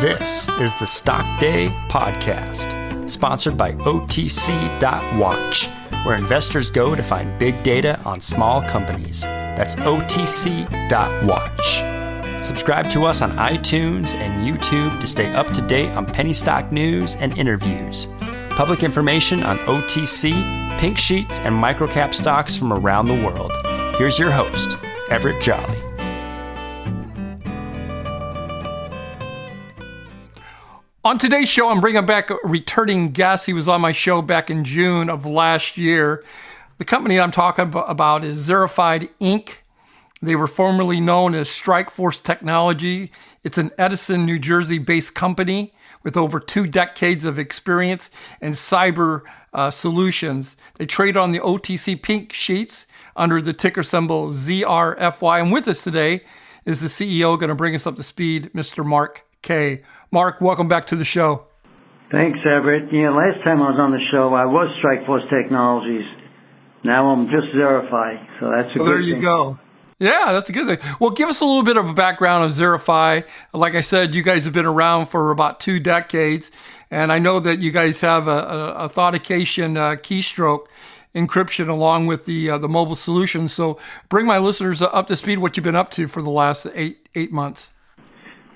This is the Stock Day Podcast, sponsored by OTC.Watch, where investors go to find big data on small companies. That's OTC.Watch. Subscribe to us on iTunes and YouTube to stay up to date on penny stock news and interviews. Public information on OTC, Pink Sheets, and microcap stocks from around the world. Here's your host, Everett Jolly. On today's show, I'm bringing back a returning guest. He was on my show back in June of last year. The company I'm talking about is Zerify, Inc. They were formerly known as StrikeForce Technologies. It's an Edison, New Jersey-based company with over 2 decades of experience in cyber solutions. They trade on the OTC Pink Sheets under the ticker symbol ZRFY. And with us today is the CEO going to bring us up to speed, Mr. Mark K. Mark, welcome back to the show. Thanks, Everett. Last time I was on the show, I was StrikeForce Technologies. Now I'm just Zerify, so that's a good thing. There you go. Yeah, that's a good thing. Well, give us a little bit of a background of Zerify. Like I said, you guys have been around for about 2 decades, and I know that you guys have a authentication keystroke encryption along with the mobile solution. So bring my listeners up to speed what you've been up to for the last eight months.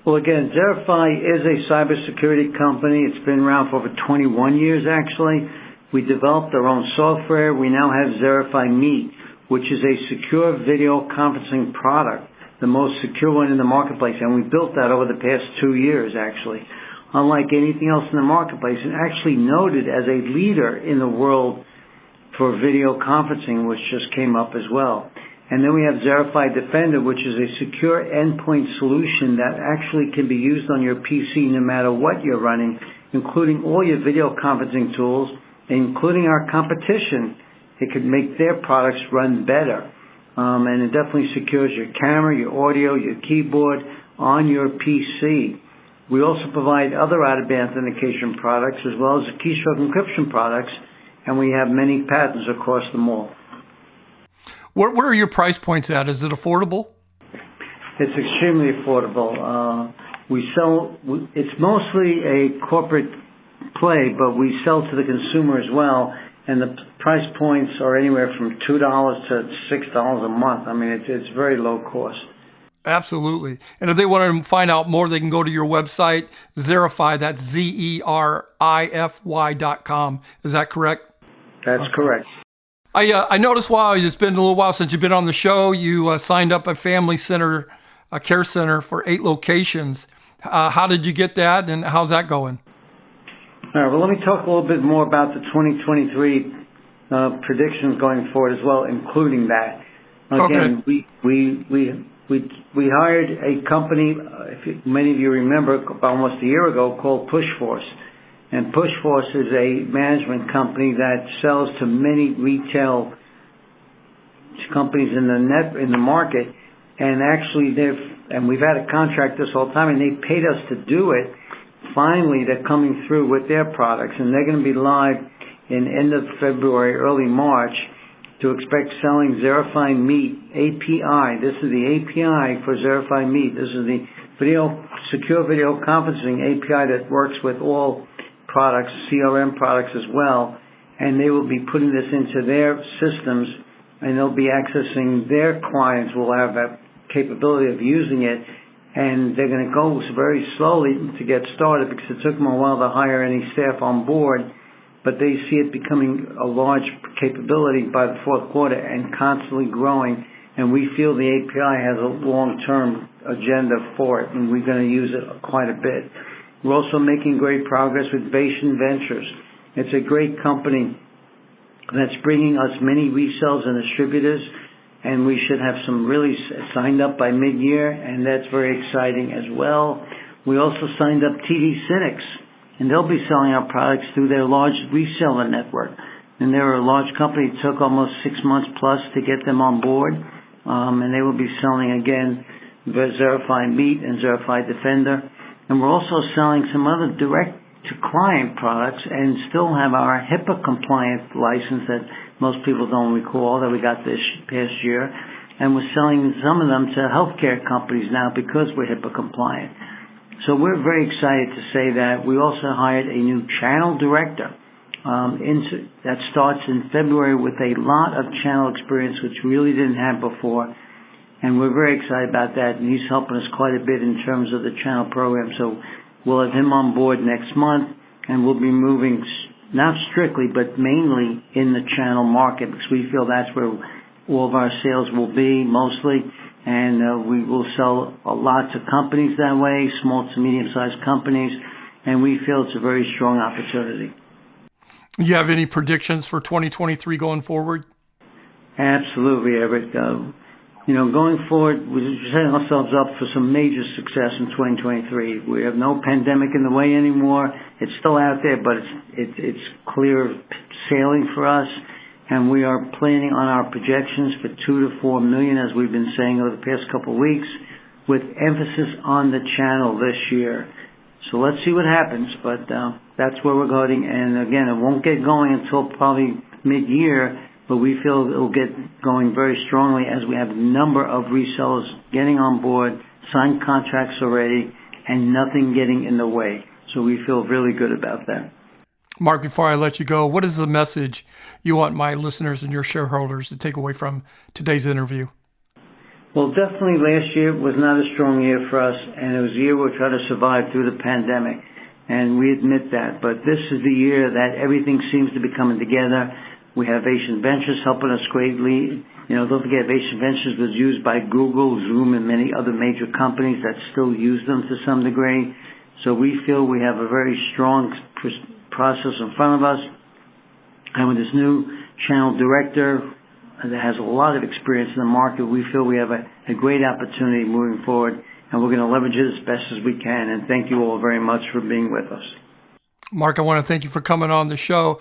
Well, again, Zerify is a cybersecurity company. It's been around for over 21 years, actually. We developed our own software. We now have Zerify Meet, which is a secure video conferencing product, the most secure one in the marketplace. And we built that over the past 2 years, actually. Unlike anything else in the marketplace, and actually noted as a leader in the world for video conferencing, which just came up as well. And then we have Zerify Defender, which is a secure endpoint solution that actually can be used on your PC no matter what you're running, including all your video conferencing tools, including our competition. It could make their products run better. And it definitely secures your camera, your audio, your keyboard on your PC. We also provide other out-of-band authentication products as well as keystroke encryption products, and we have many patents across them all. Where are your price points at? Is it affordable? It's extremely affordable. It's mostly a corporate play, but we sell to the consumer as well, and the price points are anywhere from $2 to $6 a month. I mean, it's very low cost. Absolutely. And if they want to find out more, they can go to your website, Zerify, that's ZERIFY.com. Is that correct? That's correct. I noticed it's been a little while since you've been on the show. You signed up a family center, a care center for 8 locations. How did you get that, and how's that going? All right. Well, let me talk a little bit more about the 2023 predictions going forward as well, including that. Again, okay. We hired a company, if many of you remember, almost a year ago, called PushForce. And PushForce is a management company that sells to many retail companies in the market. And actually, we've had a contract this whole time, and they paid us to do it. Finally, they're coming through with their products, and they're going to be live in end of February, early March, to expect selling Zerify Meet API. This is the API for Zerify Meet. This is the secure video conferencing API that works with all products, CRM products as well, and they will be putting this into their systems, and they'll be accessing their clients will have that capability of using it, and they're going to go very slowly to get started because it took them a while to hire any staff on board, but they see it becoming a large capability by the fourth quarter and constantly growing, and we feel the API has a long-term agenda for it, and we're going to use it quite a bit. We're also making great progress with Bastion Ventures. It's a great company that's bringing us many resellers and distributors, and we should have some really signed up by mid-year, and that's very exciting as well. We also signed up TD Synnex, and they'll be selling our products through their large reseller network. And they're a large company. It took almost 6 months plus to get them on board, and they will be selling, again, Zerify Meet and Zerify Defender. And we're also selling some other direct-to-client products and still have our HIPAA-compliant license that most people don't recall that we got this past year. And we're selling some of them to healthcare companies now because we're HIPAA-compliant. So we're very excited to say that we also hired a new channel director that starts in February with a lot of channel experience, which we really didn't have before. And we're very excited about that. And he's helping us quite a bit in terms of the channel program. So we'll have him on board next month, and we'll be moving not strictly, but mainly in the channel market, because we feel that's where all of our sales will be mostly. And we will sell lots of companies that way, small to medium-sized companies. And we feel it's a very strong opportunity. You have any predictions for 2023 going forward? Absolutely, Everett. Going forward, we're setting ourselves up for some major success in 2023. We have no pandemic in the way anymore. It's still out there, but it's clear sailing for us. And we are planning on our projections for 2 to 4 million, as we've been saying over the past couple of weeks, with emphasis on the channel this year. So let's see what happens, but that's where we're going. And again, it won't get going until probably mid-year, but we feel it will get going very strongly as we have a number of resellers getting on board, signed contracts already, and nothing getting in the way. So we feel really good about that. Mark, before I let you go, what is the message you want my listeners and your shareholders to take away from today's interview? Well, definitely last year was not a strong year for us, and it was a year we're trying to survive through the pandemic, and we admit that. But this is the year that everything seems to be coming together. We have Asian Ventures helping us greatly. Don't forget, Asian Ventures was used by Google, Zoom, and many other major companies that still use them to some degree. So we feel we have a very strong process in front of us. And with this new channel director that has a lot of experience in the market, we feel we have a great opportunity moving forward, and we're going to leverage it as best as we can. And thank you all very much for being with us. Mark, I want to thank you for coming on the show.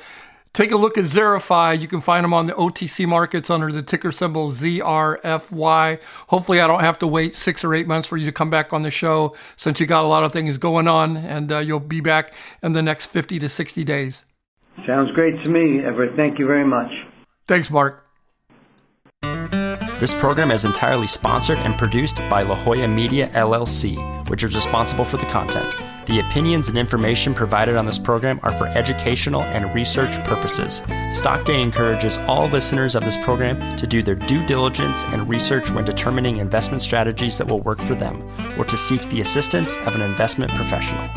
Take a look at Zerify. You can find them on the OTC markets under the ticker symbol ZRFY. Hopefully I don't have to wait 6 or 8 months for you to come back on the show, since you got a lot of things going on, and you'll be back in the next 50 to 60 days. Sounds great to me, Everett. Thank you very much. Thanks, Mark. This program is entirely sponsored and produced by La Jolla Media, LLC, which is responsible for the content. The opinions and information provided on this program are for educational and research purposes. Stock Day encourages all listeners of this program to do their due diligence and research when determining investment strategies that will work for them, or to seek the assistance of an investment professional.